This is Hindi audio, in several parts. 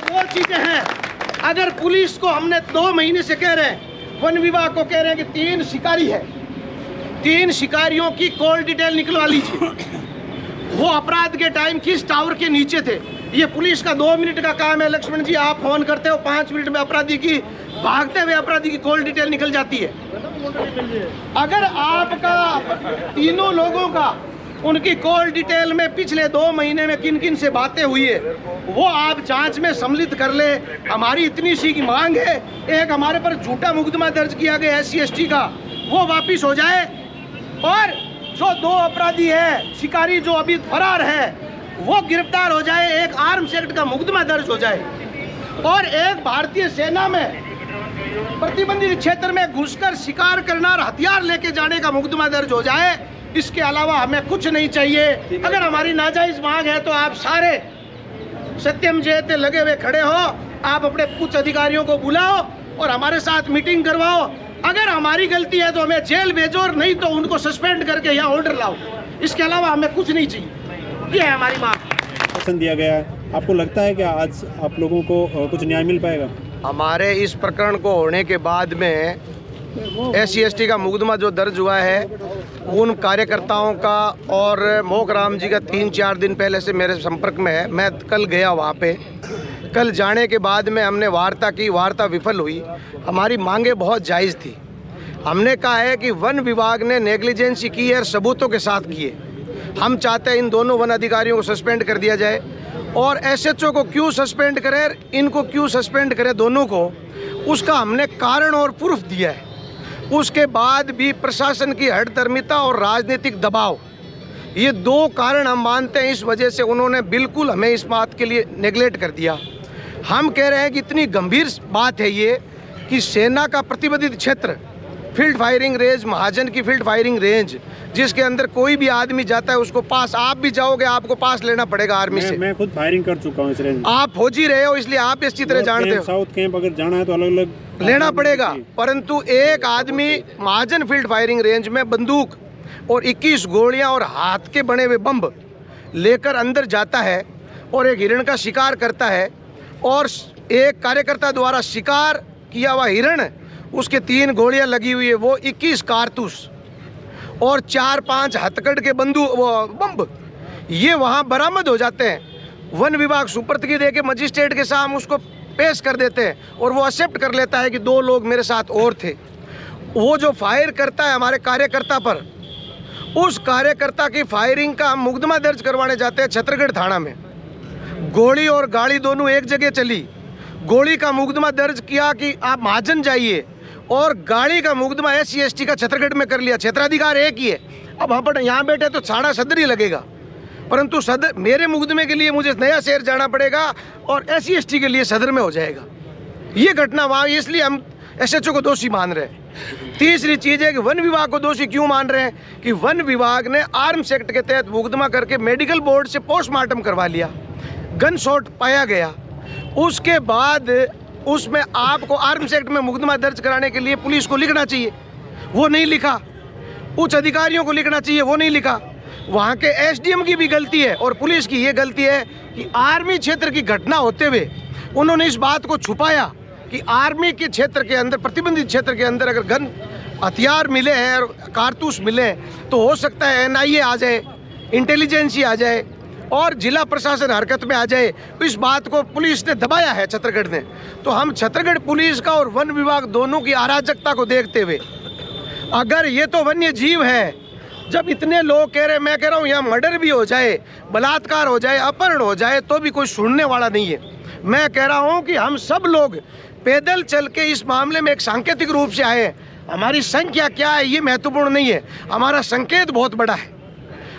वो चीजें हैं। अगर पुलिस को हमने 2 महीने से कह रहे हैं, वन विभाग को कह रहे हैं कि 3 शिकारी है, 3 शिकारियों की कॉल डिटेल निकलवा लीजिए। वो अपराध के टाइम किस टावर के नीचे थे? ये पुलिस का 2 मिनट का काम है। लक्ष्मण जी, आप फोन करते हो, 5 मिनट में अपराधी की, भागते हुए अपराधी की कॉल डिटेल निकल जाती है। अगर आपका तीनों लोगों का उनकी कॉल डिटेल में पिछले 2 महीने में किन किन से बातें हुई है, वो आप जांच में सम्मिलित कर ले। हमारी इतनी सी की मांग है, एक हमारे पर झूठा मुकदमा दर्ज किया गया SC/ST का, वो वापिस हो जाए, और जो 2 अपराधी है शिकारी जो अभी फरार है वो गिरफ्तार हो जाए, एक आर्म्स एक्ट का मुकदमा दर्ज हो जाए, और एक भारतीय सेना में प्रतिबंधित क्षेत्र में घुसकर शिकार करना और हथियार लेके जाने का मुकदमा दर्ज हो जाए। इसके अलावा हमें कुछ नहीं चाहिए। अगर हमारी नाजायज मांग है तो आप सारे सत्यम जयते लगे हुए खड़े हो, आप अपने कुछ अधिकारियों को बुलाओ और हमारे साथ मीटिंग करवाओ। अगर हमारी गलती है तो हमें जेल भेजो, और नहीं तो उनको सस्पेंड करके यहाँ ऑर्डर लाओ। इसके अलावा हमें कुछ नहीं चाहिए। ये है हमारी मांग। पसंद दिया गया है। आपको लगता है कि आज आप लोगों को कुछ न्याय मिल पाएगा? हमारे इस प्रकरण को होने के बाद में SC/ST का मुकदमा जो दर्ज हुआ है, उन कार्यकर्ताओं का और मोहकराम जी का 3-4 दिन पहले से मेरे संपर्क में है। मैं कल गया वहाँ पे। कल जाने के बाद में हमने वार्ता की, वार्ता विफल हुई। हमारी मांगे बहुत जायज़ थी। हमने कहा है कि वन विभाग ने नेग्लिजेंसी की है और सबूतों के साथ की है। हम चाहते हैं इन दोनों वन अधिकारियों को सस्पेंड कर दिया जाए, और SHO को क्यों सस्पेंड करें, इनको क्यों सस्पेंड करें, दोनों को, उसका हमने कारण और प्रूफ दिया है। उसके बाद भी प्रशासन की हठधर्मिता और राजनीतिक दबाव, ये 2 कारण हम मानते हैं, इस वजह से उन्होंने बिल्कुल हमें इस बात के लिए नेगलेक्ट कर दिया। हम कह रहे हैं कि इतनी गंभीर बात है ये कि सेना का प्रतिबंधित क्षेत्र, फील्ड फायरिंग रेंज, महाजन की फील्ड फायरिंग रेंज, जिसके अंदर कोई भी आदमी जाता है उसको पास, आप भी जाओगे आपको पास लेना पड़ेगा आर्मी से। मैं खुद फायरिंग कर चुका हूँ इस रेंज। आप फौजी रहे हो इसलिए आप इस तरह जानते हो। साउथ कैंप अगर जाना है तो अलग अलग लेना पड़ेगा। परंतु एक आदमी महाजन फील्ड फायरिंग रेंज में बंदूक और 21 गोलियां और हाथ के बने हुए बम लेकर अंदर जाता है और एक हिरण का शिकार करता है, और एक कार्यकर्ता द्वारा शिकार किया हुआ हिरण, उसके 3 गोलियां लगी हुई है, वो 21 कारतूस और 4-5 हथकड़ के बम ये वहाँ बरामद हो जाते हैं। वन विभाग सुपुर्दगी दे के मजिस्ट्रेट के सामने उसको पेश कर देते हैं, और वो एक्सेप्ट कर लेता है कि 2 लोग मेरे साथ और थे। वो जो फायर करता है हमारे कार्यकर्ता पर, उस कार्यकर्ता की फायरिंग का हम मुकदमा दर्ज करवाने जाते हैं छतरगढ़ थाना में। गोली और गाड़ी दोनों एक जगह चली। गोली का मुकदमा दर्ज किया कि आप महाजन जाइए, और गाड़ी का मुकदमा SC/ST का छतरगढ़ में कर लिया। क्षेत्राधिकार एक ही है। अब हम यहाँ बैठे तो छाड़ा सदर ही लगेगा, परंतु सदर मेरे मुकदमे के लिए मुझे नया शहर जाना पड़ेगा और SC/ST के लिए सदर में हो जाएगा। ये घटना वहाँ, इसलिए हम SHO को दोषी मान रहे हैं। तीसरी चीज़ है कि वन विभाग को दोषी क्यों मान रहे हैं कि वन विभाग ने आर्म्स एक्ट के तहत मुकदमा करके मेडिकल बोर्ड से पोस्टमार्टम करवा लिया, गन शॉट पाया गया। उसके बाद उसमें आपको आर्म्स एक्ट में मुकदमा दर्ज कराने के लिए पुलिस को लिखना चाहिए, वो नहीं लिखा। उच्च अधिकारियों को लिखना चाहिए, वो नहीं लिखा। वहाँ के SDM की भी गलती है और पुलिस की ये गलती है कि आर्मी क्षेत्र की घटना होते हुए उन्होंने इस बात को छुपाया कि आर्मी के क्षेत्र के अंदर, प्रतिबंधित क्षेत्र के अंदर अगर गन हथियार मिले हैं और कारतूस मिले हैं तो हो सकता है NIA आ जाए, इंटेलिजेंसी आ जाए और जिला प्रशासन हरकत में आ जाए। तो इस बात को पुलिस ने दबाया है छत्तीसगढ़ ने। तो हम छत्तीसगढ़ पुलिस का और वन विभाग दोनों की अराजकता को देखते हुए, अगर ये तो वन्य जीव है, जब इतने लोग कह रहे, मैं कह रहा हूँ यहाँ मर्डर भी हो जाए, बलात्कार हो जाए, अपहरण हो जाए तो भी कोई सुनने वाला नहीं है। मैं कह रहा हूँ कि हम सब लोग पैदल चल के इस मामले में एक सांकेतिक रूप से आए। हमारी संख्या क्या है ये महत्वपूर्ण नहीं है, हमारा संकेत बहुत बड़ा है।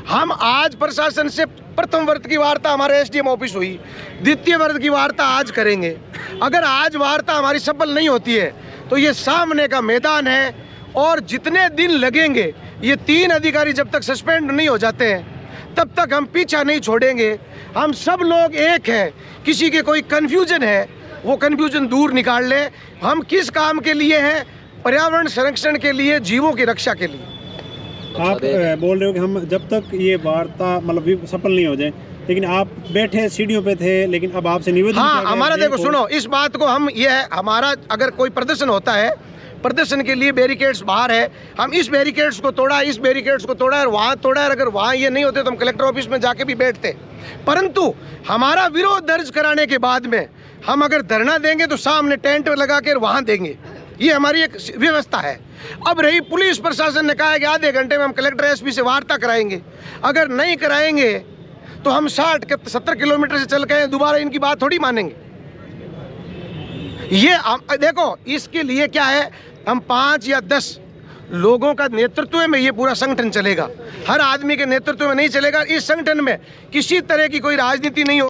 हम आज प्रशासन से प्रथम वर्ग की वार्ता हमारे SDM ऑफिस हुई, द्वितीय वर्ग की वार्ता आज करेंगे। अगर आज वार्ता हमारी सफल नहीं होती है तो ये सामने का मैदान है, और जितने दिन लगेंगे ये 3 अधिकारी जब तक सस्पेंड नहीं हो जाते हैं तब तक हम पीछा नहीं छोड़ेंगे। हम सब लोग एक हैं, किसी के कोई कन्फ्यूजन है वो कन्फ्यूजन दूर निकाल ले। हम किस काम के लिए हैं? पर्यावरण संरक्षण के लिए, जीवों की रक्षा के लिए। आप बोल रहे हो कि हम जब तक ये वार्ता मतलब सफल नहीं हो जाए लेकिन आप बैठे सीढ़ियों पे थे, लेकिन अब आपसे निवेदन किया हाँ, गया हमारा है देखो को- सुनो, इस बात को हम ये है, हमारा अगर कोई प्रदर्शन होता है, प्रदर्शन के लिए बैरिकेड्स बाहर है, हम इस बैरिकेड्स को तोड़ा, इस बैरिकेड्स को तोड़ा और वहाँ तोड़ा, और अगर वहाँ ये नहीं होते तो हम कलेक्टर ऑफिस में जाके भी बैठते। परंतु हमारा विरोध दर्ज कराने के बाद में हम अगर धरना देंगे तो सामने टेंट लगा कर वहाँ देंगे, ये हमारी एक व्यवस्था है। अब रही पुलिस प्रशासन ने कहा है कि आधे घंटे में हम कलेक्टर एसपी से वार्ता कराएंगे, अगर नहीं कराएंगे तो हम 60-70 किलोमीटर से चल के दोबारा इनकी बात थोड़ी मानेंगे। ये देखो, इसके लिए क्या है, हम 5 या 10 लोगों का नेतृत्व में ये पूरा संगठन चलेगा, हर आदमी के नेतृत्व में नहीं चलेगा। इस संगठन में किसी तरह की कोई राजनीति नहीं हो।